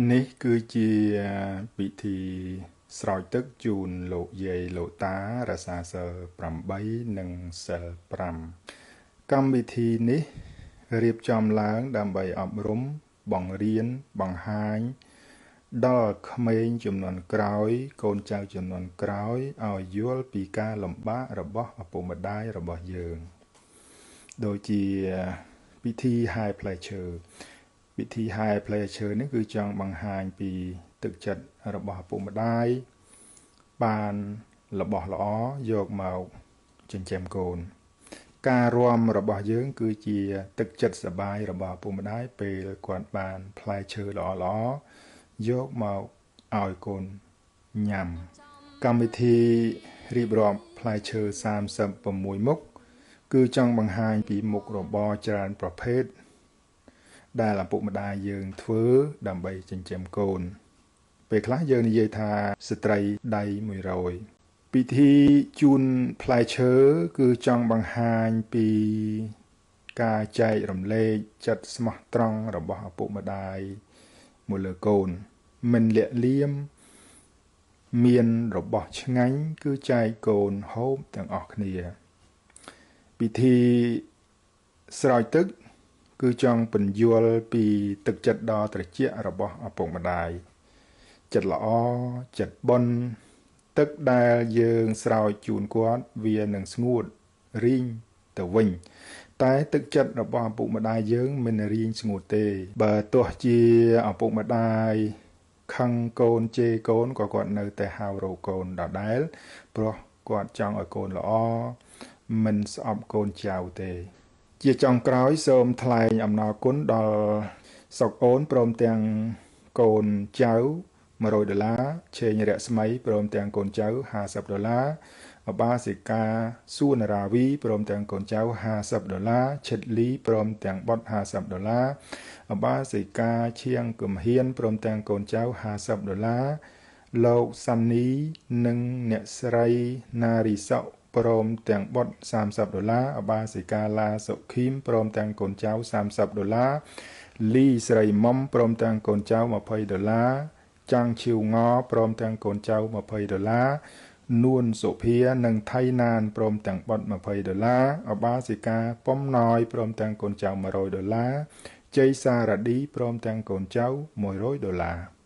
នេះគឺជាពិធីស្រោចទឹកជូនលោកយាយលោកតារសាសិល8និងសិល5កម្មវិធីនេះរៀបចំឡើងដើម្បីអប់រំបង្រៀនបង្ហាញដល់ក្មេងជំនាន់ក្រោយកូនចៅជំនាន់ក្រោយឲ្យយល់ពីការលំបាករបស់ឪពុកម្ដាយរបស់យើងដូចជាពិធីហែផ្លែឈើពិធីហែផ្លែឈើនេះគឺចង់បង្ហាញពីទឹកចិត្តរបស់ឪពុកម្ដាយបានរបស់ល្អយកមកចិញ្ចឹមកូនការរាំរបស់យើងគឺជាទឹកចិត្តសប្បាយរបស់ឪពុកម្ដាយពេលគាត់បានផ្លែឈើល្អៗយកមកឲ្យកូនញ៉ាំកម្មវិធីរៀបរាប់ផ្លែឈើ36មុខគឺចង់បង្ហាញពីមុខរបរច្រើនប្រភេទដែលឪពុកម្ដាយយើងធ្វើដើម្បីចិញ្ចឹមកូនពេលខ្លះយើងនិយាយថាស្ត្រីដៃ100ពិធីជូនផ្លែឈើគឺចង់បង្ហាញពីការចែករំលែកចិត្តស្មោះត្រង់របស់ឪពុកម្ដាយមកលើកូនមិនលាក់លៀមមានរបស់ឆ្ងាញ់គឺចែកកូនហូបទាំងអស់គ្នាពិធីស្រោចទឹកគឺចង់ពន្យល់ពីទឹកចិត្តដ៏ត្រជាក់របស់ឪពុកម្ដាយចិត្តល្អចិត្តបុណ្យទឹកដែលយើងស្រោចជូនគាត់វានឹងស្ងួតរីងទៅវិញតែទឹកចិត្តរបស់ឪពុកម្ដាយយើងមិនរីងស្ងួតទេបើទោះជាឪពុកម្ដាយខឹងកូនជេរកូនក៏គាត់នៅតែហៅរកកូនដដែលព្រោះគាត់ចង់ឲ្យកូនល្អមិនស្អប់កូនចៅទេជាចុងក្រោយសូមថ្លែងអំណរគុណដល់សុកអូនព្រមទាំងកូនចៅ$100ឆេងរស្មីព្រមទាំងកូនចៅ$50អបាសិកាសួនរាវីព្រមទាំងកូនចៅ$50ឈិតលីព្រមទាំងបុត្រ$50អបាសិកាឈៀងគំហ៊ានព្រមទាំងកូនចៅ$50លោកសាន់នីនិងអ្នកស្រីណារីសុព្រមទាំងបុត្រ$30អបាសិកាឡាសុខីមព្រមទាំងកូនចៅ$30លីស្រីមុំព្រមទាំងកូនចៅ$20ចាំងឈីវងព្រមទាំងកូនចៅ$20នួនសុភានិងថៃណានព្រមទាំងបុត្រ$20អបាសិកាប៉ុមណយព្រមទាំងកូនចៅ$100ជ័យសារ៉ាឌីព្រមទាំងកូនចៅ$100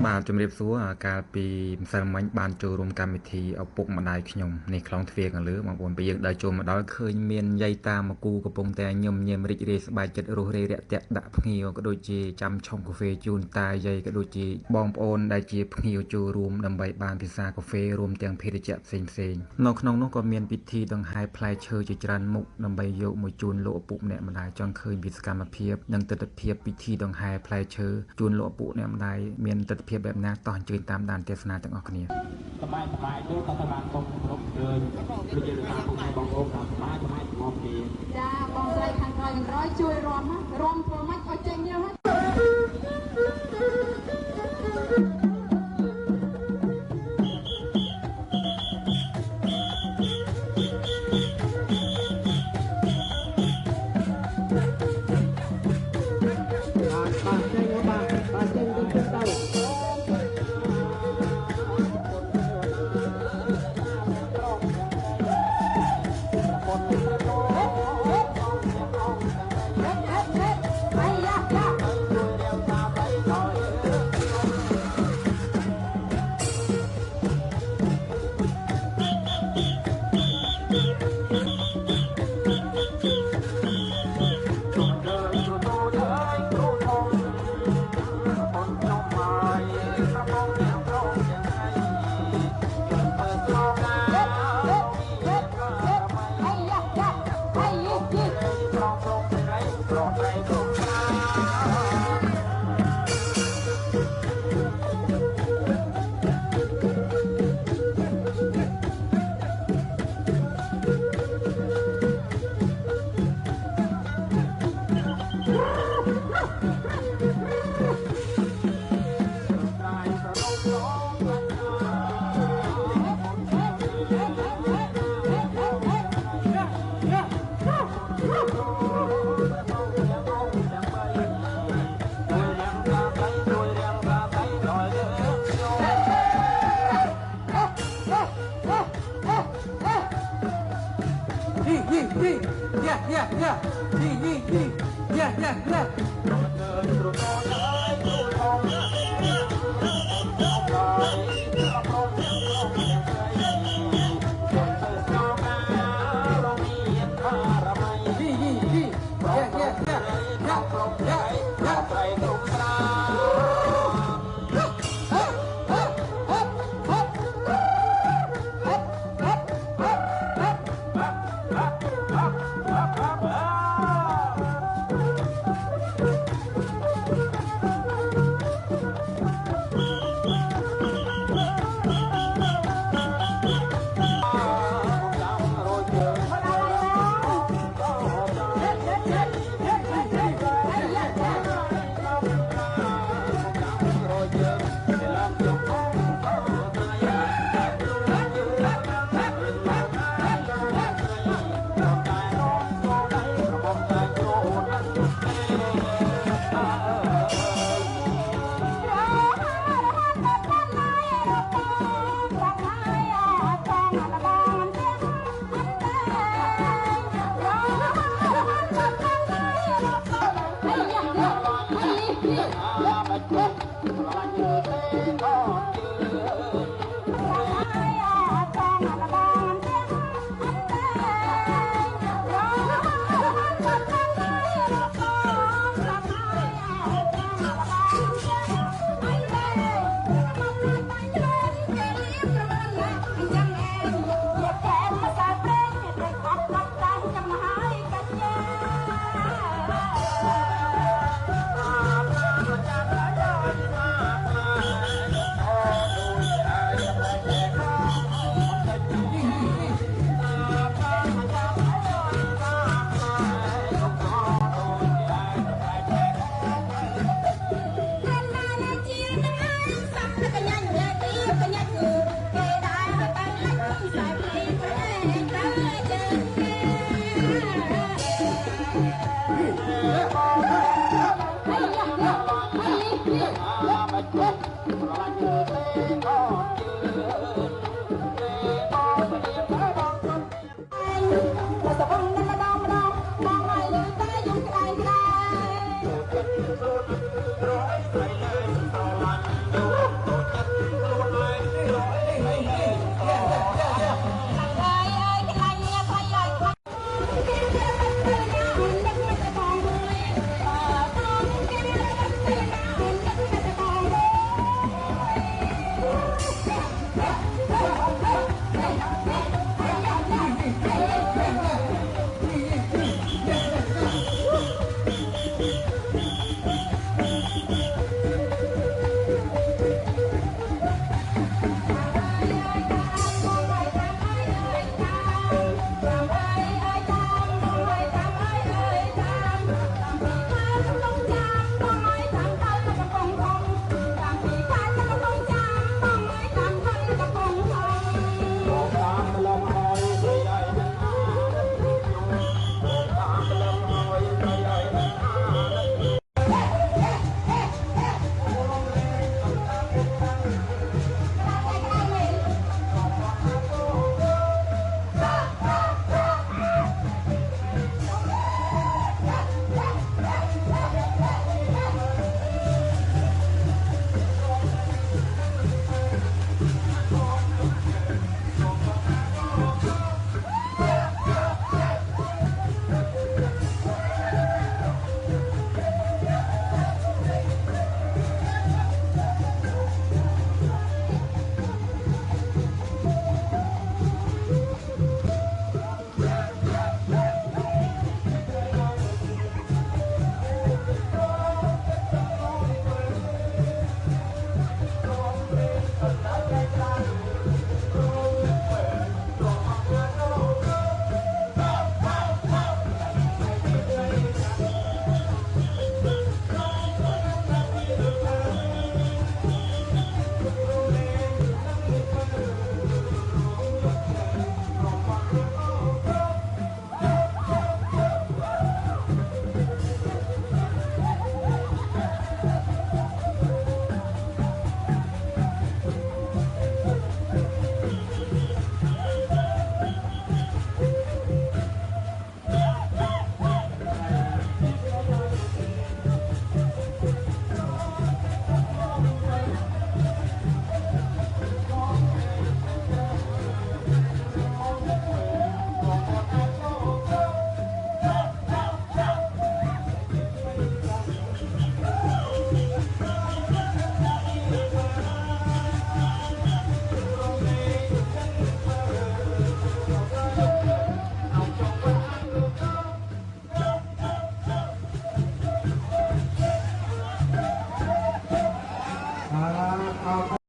បាទជំរាបសួរកាលពីម្សិលមិញបានចូលរួមកម្មវិធីឪពុកម្ដាយខ្ញុំនេះខ្លងទ្វារខាងលើបងប្អូនពេលយើងដើរចូលមកដល់ឃើញមានយាយតាមកគូកំពុងតែញញឹមរីករាយសប្បាយចិត្តរស់រាយរាក់ទាក់ដាក់ភ្ញៀវក៏ដូចជាចាំឆុងកាហ្វេជូនតាយាយក៏ដូចជាបងប្អូនដែលជាភ្ញៀវចូលរួមដើម្បីបានពិសាកាហ្វេរួមទាំងភេសជ្ជៈផ្សេងនៅក្នុងនោះក៏មានពិធីដង្ហែផ្លែឈើជាច្រើនមុខដើម្បីយកមកជូនលោកឪពុកម្នាក់ម្ដាយចង់ឃើញពីសកម្មភាពនិងទស្សនវិជ្ជាពិធីដង្ហែផ្លែឈើជូនលោកឪពុកម្នាក់ម្ដាយមានទស្សនវិជ្ជាបែបណាតោះអញ្ជើញតាមដានទេសនាទាំងអស់គ្នាសម័យទៅក៏ទៅបានបងគ្រប់ឃើញដូចជាថាពុកម៉ែបងប្អូនតាមសម័យមកពីចាបងស្រីខាងក្រោយជួយរំធ្វើម៉េចឲ្យចេញយើង Hey,